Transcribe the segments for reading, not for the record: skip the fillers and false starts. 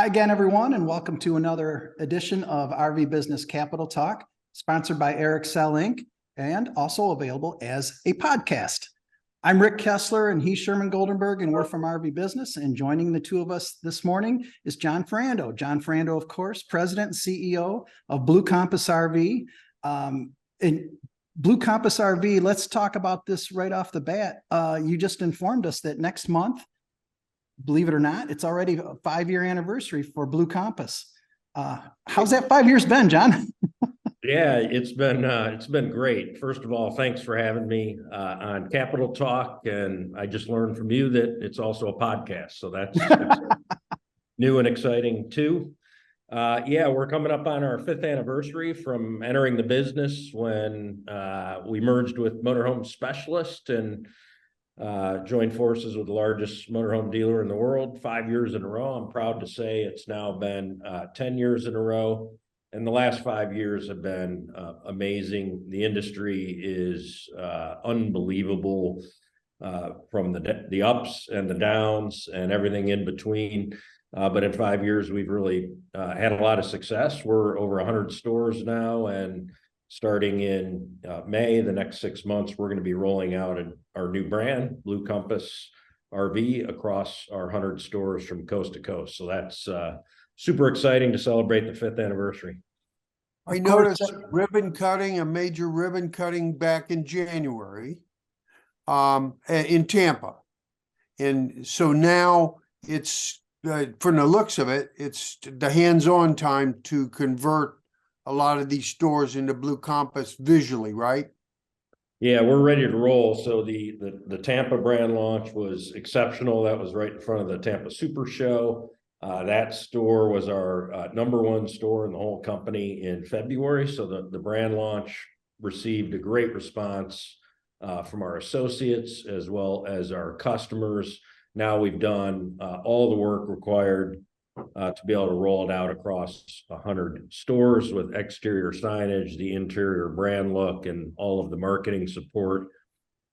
again, everyone, and welcome to another edition of RV Business Capitol Talk, sponsored by Eric Sell Inc., and also available as a podcast. I'm Rick Kessler, and he's Sherman Goldenberg, and we're from RV Business. And joining the two of us this morning is Jon Ferrando. Jon Ferrando, of course, President and CEO of Blue Compass RV. And Blue Compass RV, let's talk about this right off the bat. You just informed us that next month, believe it or not, it's already a 5-year anniversary for Blue Compass. How's that 5 years been, Jon? Yeah, it's been great. First of all, thanks for having me on Capitol Talk, and I just learned from you that it's also a podcast, so that's new and exciting too. Yeah, we're coming up on our 5th anniversary from entering the business when we merged with Motorhome Specialist and joined forces with the largest motorhome dealer in the world 5 years in a row. I'm proud to say it's now been 10 years in a row. And the last 5 years have been amazing. The industry is unbelievable from the ups and the downs and everything in between. But in 5 years, we've really had a lot of success. We're over 100 stores now, and starting in May, the next 6 months, we're going to be rolling out our new brand, Blue Compass RV, across our 100 stores from coast to coast. So that's super exciting to celebrate the 5th anniversary. I noticed ribbon cutting, a major ribbon cutting back in January in Tampa. And so now it's, from the looks of it, it's the hands-on time to convert a lot of these stores into Blue Compass visually, right? Yeah, we're ready to roll. So the Tampa brand launch was exceptional. That was right in front of the Tampa Super Show. That store was our #1 store in the whole company in February. So the brand launch received a great response from our associates as well as our customers. Now we've done all the work required to be able to roll it out across 100 stores with exterior signage, the interior brand look, and all of the marketing support.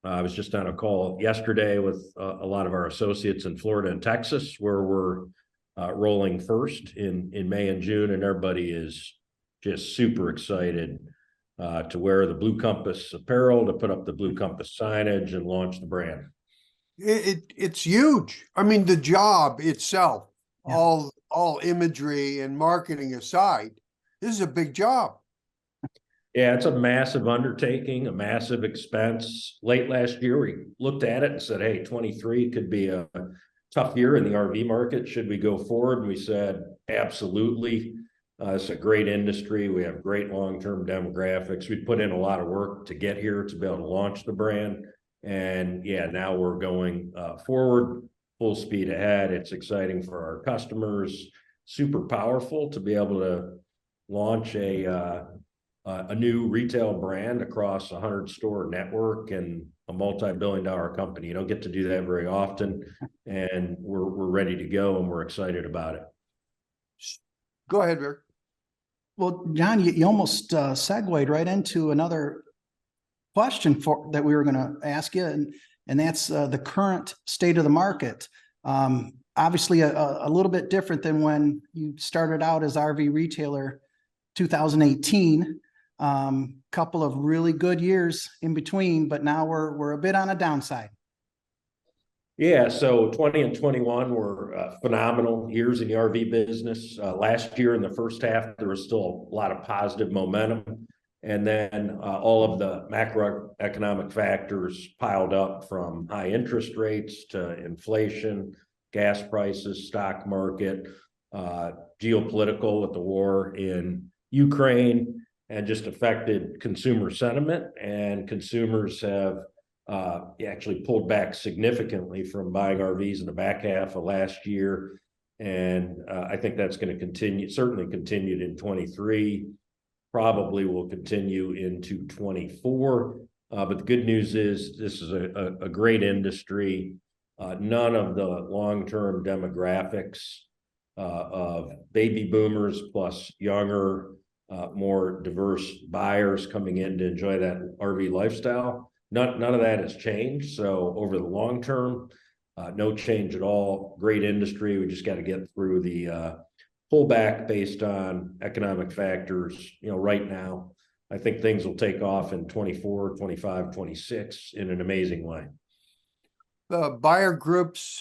I was just on a call yesterday with a lot of our associates in Florida and Texas, where we're rolling first in May and June, and everybody is just super excited to wear the Blue Compass apparel, to put up the Blue Compass signage, and launch the brand. It's huge. I mean, the job itself, Yeah. all imagery and marketing aside, this is a big job. Yeah, it's a massive undertaking, a massive expense. Late last year, we looked at it and said, hey, 23 could be a tough year in the RV market. Should we go forward? And we said, absolutely. It's a great industry. We have great long-term demographics. We put in a lot of work to get here to be able to launch the brand. And yeah, now we're going forward, full speed ahead. It's exciting for our customers, super powerful to be able to launch a new retail brand across a 100-store network and a multi-billion-dollar company. You don't get to do that very often, and we're ready to go, and we're excited about it. Go ahead, Rick. Well, Jon, you almost segued right into another question that we were going to ask you, and that's the current state of the market. Obviously, a little bit different than when you started out as RV retailer, 2018. Couple of really good years in between, but now we're a bit on a downside. Yeah, so 20 and 21 were phenomenal years in the RV business. Last year in the first half, there was still a lot of positive momentum. And then all of the macroeconomic factors piled up, from high interest rates to inflation, gas prices, stock market, geopolitical with the war in Ukraine, and just affected consumer sentiment. And consumers have actually pulled back significantly from buying RVs in the back half of last year. And I think that's going to continue, certainly continued in 23, probably will continue into 24. But the good news is this is a great industry. None of the long-term demographics of baby boomers plus younger, more diverse buyers coming in to enjoy that RV lifestyle, none of that has changed. So over the long term, no change at all. Great industry. We just got to get through the pullback based on economic factors, right now. I think things will take off in 24, 25, 26 in an amazing way. Buyer groups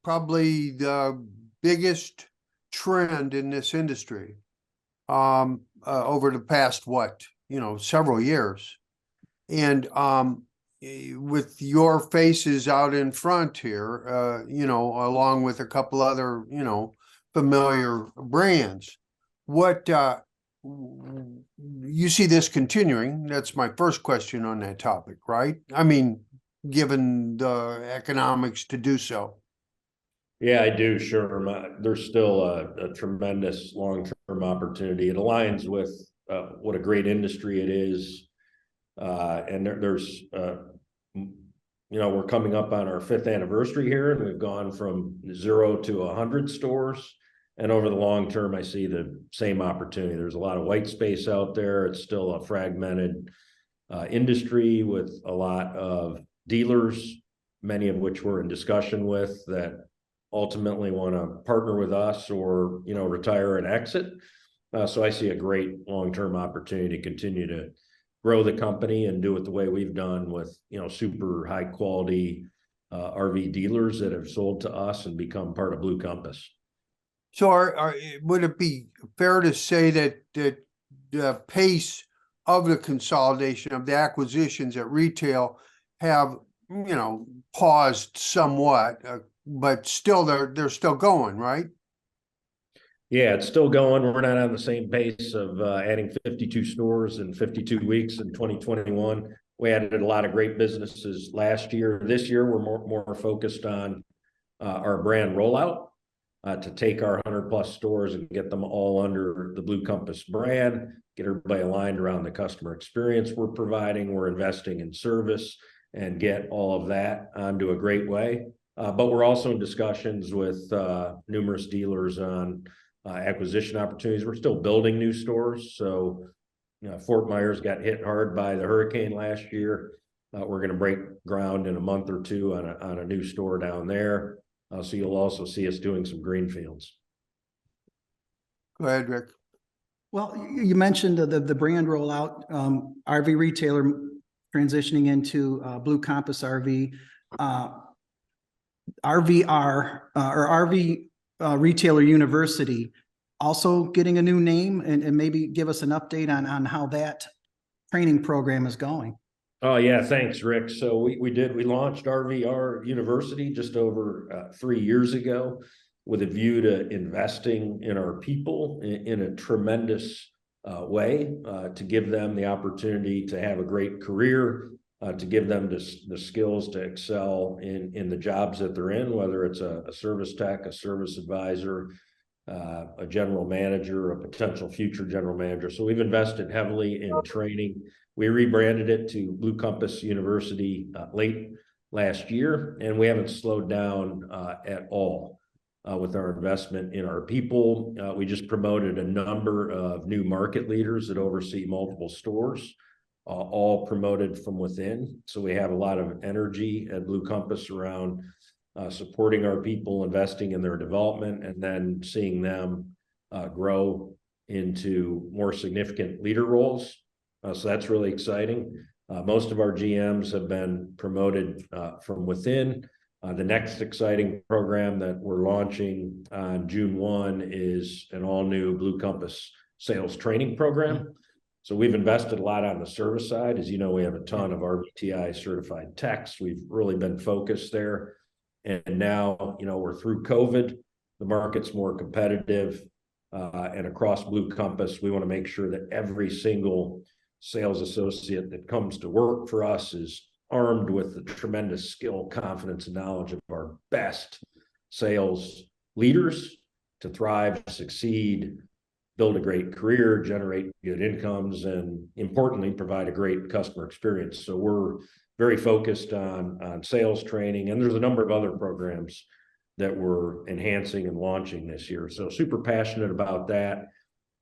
probably the biggest trend in this industry over the past several years. And with your faces out in front here, along with a couple other, familiar brands, what you see this continuing? That's my first question on that topic, right? I mean, given the economics to do so. Yeah, I do, sure. There's still a tremendous long-term opportunity. It aligns with what a great industry it is. And we're coming up on our 5th anniversary here, and we've gone from 0 to 100 stores. And over the long term, I see the same opportunity. There's a lot of white space out there. It's still a fragmented industry with a lot of dealers, many of which we're in discussion with, that ultimately want to partner with us or, retire and exit. So I see a great long-term opportunity to continue to grow the company and do it the way we've done with, super high quality RV dealers that have sold to us and become part of Blue Compass. So would it be fair to say that the pace of the consolidation of the acquisitions at retail have, paused somewhat, but still they're still going, right? Yeah, it's still going. We're not on the same pace of adding 52 stores in 52 weeks in 2021. We added a lot of great businesses last year. This year, we're more focused on our brand rollout to take our 100+ stores and get them all under the Blue Compass brand, get everybody aligned around the customer experience we're providing. We're investing in service and get all of that onto a great way. But we're also in discussions with numerous dealers on acquisition opportunities. We're still building new stores. So, Fort Myers got hit hard by the hurricane last year. We're going to break ground in a month or two on a new store down there. So you'll also see us doing some greenfields. Go ahead, Rick. Well, you mentioned the brand rollout, RV retailer transitioning into Blue Compass RV, RVR or RV Retailer University also getting a new name, and maybe give us an update on how that training program is going. Oh yeah, thanks, Rick. So we launched RVR University just over 3 years ago with a view to investing in our people in a tremendous way to give them the opportunity to have a great career, to give them the skills to excel in the jobs that they're in, whether it's a service tech, a service advisor, a general manager, a potential future general manager. So we've invested heavily in training. We rebranded it to Blue Compass University late last year, and we haven't slowed down at all with our investment in our people. We just promoted a number of new market leaders that oversee multiple stores, all promoted from within. So we have a lot of energy at Blue Compass around supporting our people, investing in their development, and then seeing them grow into more significant leader roles. So that's really exciting. Most of our GMs have been promoted from within. The next exciting program that we're launching on June 1 is an all-new Blue Compass sales training program. So we've invested a lot on the service side. As you know, we have a ton of RVTI certified techs. We've really been focused there. And now, we're through COVID. The market's more competitive. And across Blue Compass, we want to make sure that every single sales associate that comes to work for us is armed with the tremendous skill, confidence, and knowledge of our best sales leaders to thrive, succeed, build a great career, generate good incomes, and importantly, provide a great customer experience. So we're very focused on sales training, and there's a number of other programs that we're enhancing and launching this year. So super passionate about that.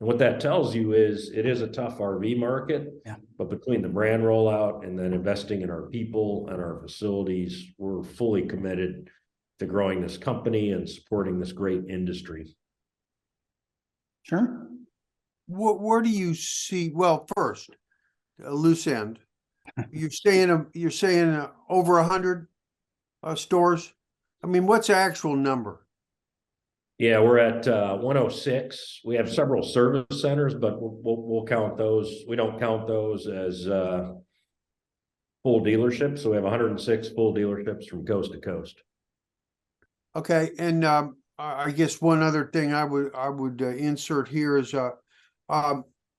And what that tells you is it is a tough RV market, but between the brand rollout and then investing in our people and our facilities, we're fully committed to growing this company and supporting this great industry. Sure. Where do you see, well, first, a loose end. You're saying over 100 stores? I mean, what's the actual number? Yeah, we're at 106. We have several service centers, but we'll count those. We don't count those as full dealerships. So we have 106 full dealerships from coast to coast. Okay, and I guess one other thing I would insert here is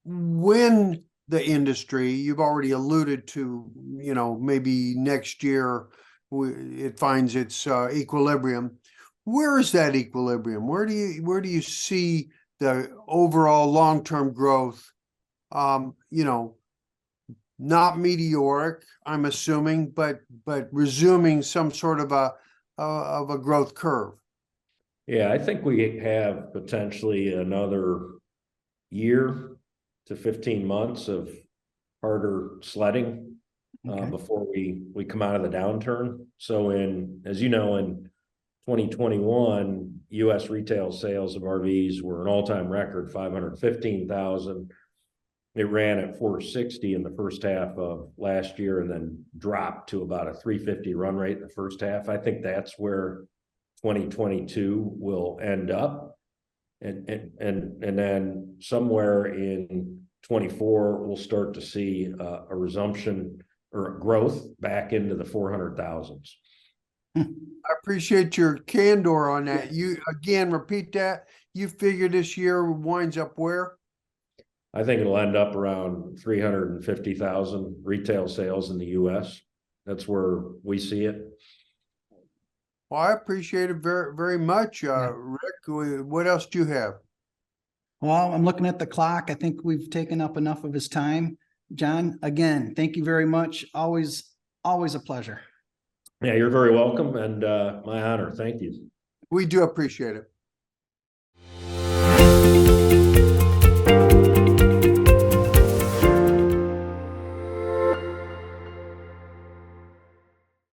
when the industry, you've already alluded to, you know, maybe next year it finds its equilibrium. Where is that equilibrium? Where do you see the overall long-term growth? You know, not meteoric, I'm assuming, but resuming some sort of a growth curve. Yeah, I think we have potentially another year to 15 months of harder sledding before we come out of the downturn. So as you know, in 2021, U.S. retail sales of RVs were an all-time record, 515,000. It ran at 460 in the first half of last year and then dropped to about a 350 run rate in the first half. I think that's where 2022 will end up. And then somewhere in 24, we'll start to see a resumption or growth back into the 400,000s. I appreciate your candor on that. You again, repeat that. You figure this year winds up where? I think it'll end up around 350,000 retail sales in the U.S. That's where we see it. Well, I appreciate it very, very much, Rick. What else do you have? Well, I'm looking at the clock. I think we've taken up enough of his time. Jon, again, thank you very much. Always a pleasure. Yeah, you're very welcome, and my honor. Thank you. We do appreciate it.